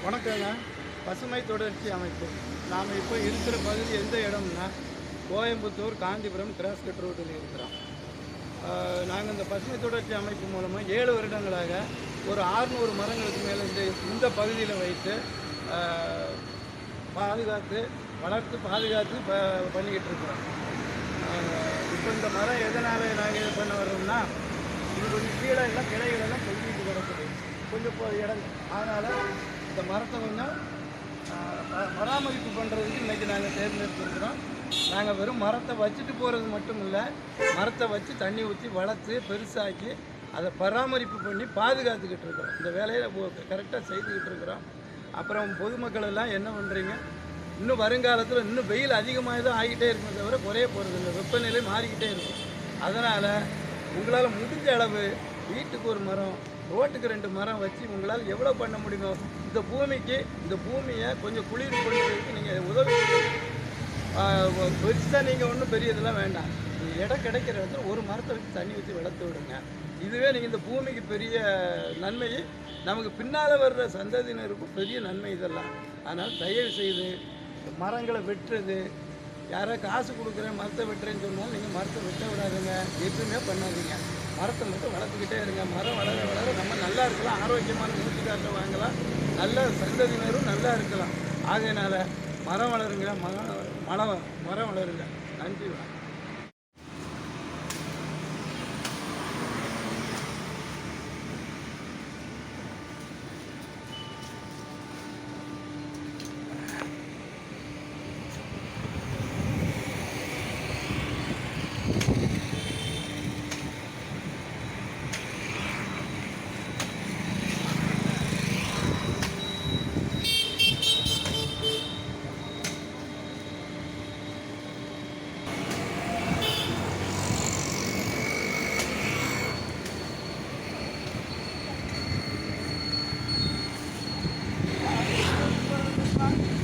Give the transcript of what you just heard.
வணக்கங்க. பசுமை தொடர்ச்சி அமைப்பு. நாம் இப்போ இருக்கிற பகுதி எந்த இடம்னா, கோயம்புத்தூர் காந்திபுரம் கிராஸ் கட் ரோட்டில் இருக்கிறோம். நாங்கள் இந்த பசுமை தொடர்ச்சி அமைப்பு மூலமாக 7 வருடங்களாக ஒரு 600 மரங்களுக்கு மேலே இந்த பகுதியில் வைத்து பாதுகாத்து பாதுகாத்து பண்ணிக்கிட்டு இருக்கிறோம். இப்போ இந்த மரம் எதனால் நாங்கள் இது பண்ண வர்றோம்னா, இது கொஞ்சம் கீழே எல்லாம் கிளைகளெல்லாம் தொங்கிட்டு கிடக்குது, கொஞ்சம் இடம். அதனால் இந்த மரத்தை கொஞ்சம் பராமரிப்பு பண்ணுறதுக்கு இன்றைக்கி நாங்கள் தேர்ந்தெடுத்துருக்குறோம். நாங்கள் வெறும் மரத்தை வச்சுட்டு போகிறது மட்டும் இல்லை, மரத்தை வச்சு தண்ணி ஊற்றி வளர்த்து பெருசாக்கி அதை பராமரிப்பு பண்ணி பாதுகாத்துக்கிட்டு இருக்கிறோம். இந்த வேலையை கரெக்டாக செய்துக்கிட்டு இருக்கிறோம். அப்புறம் பொதுமக்கள் எல்லாம் என்ன பண்ணுறீங்க, இன்னும் வருங்காலத்தில் இன்னும் வெயில் அதிகமாக தான் ஆகிட்டே இருக்குமே தவிர குறைய போகிறது இல்லை. வெப்பநிலை மாறிக்கிட்டே இருக்கும். அதனால் உங்களால் முடிஞ்ச அளவு வீட்டுக்கு ஒரு மரம், ரோட்டுக்கு 2 மரம் வச்சு உங்களால் எவ்வளோ பண்ண முடியுமோ இந்த பூமியை கொஞ்சம் குளிர் கொள்வதற்கு நீங்கள் உதவி பெருசாக நீங்கள் ஒன்றும் பெரிய இதெல்லாம் வேண்டாம். இடம் கிடைக்கிற இடத்துல ஒரு மரத்தை வச்சு தண்ணி ஊற்றி வளர்த்து விடுங்க. இதுவே நீங்கள் இந்த பூமிக்கு பெரிய நன்மை, நமக்கு பின்னால் வர்ற சந்ததியினருக்கும் பெரிய நன்மை இதெல்லாம். அதனால் தயவு செய்து மரங்களை வெட்டுறது, யாரோ காசு கொடுக்குறேன் மரத்தை வெட்டுறேன்னு சொன்னாலும் நீங்கள் மரத்தை வெட்ட விடாதுங்க, எதுவுமே பண்ணாதீங்க. மரத்தை மட்டும் வளர்த்துக்கிட்டே இருங்க. மரம் வளர வளர நம்ம நல்லா இருக்கலாம், ஆரோக்கியமான மூச்சுக்காற்றை வாங்கலாம், நல்ல சந்ததியினரும் நல்லா இருக்கலாம். ஆகையினால் மரம் வளருங்க, மரம் வளருங்க. நன்றி. Bye.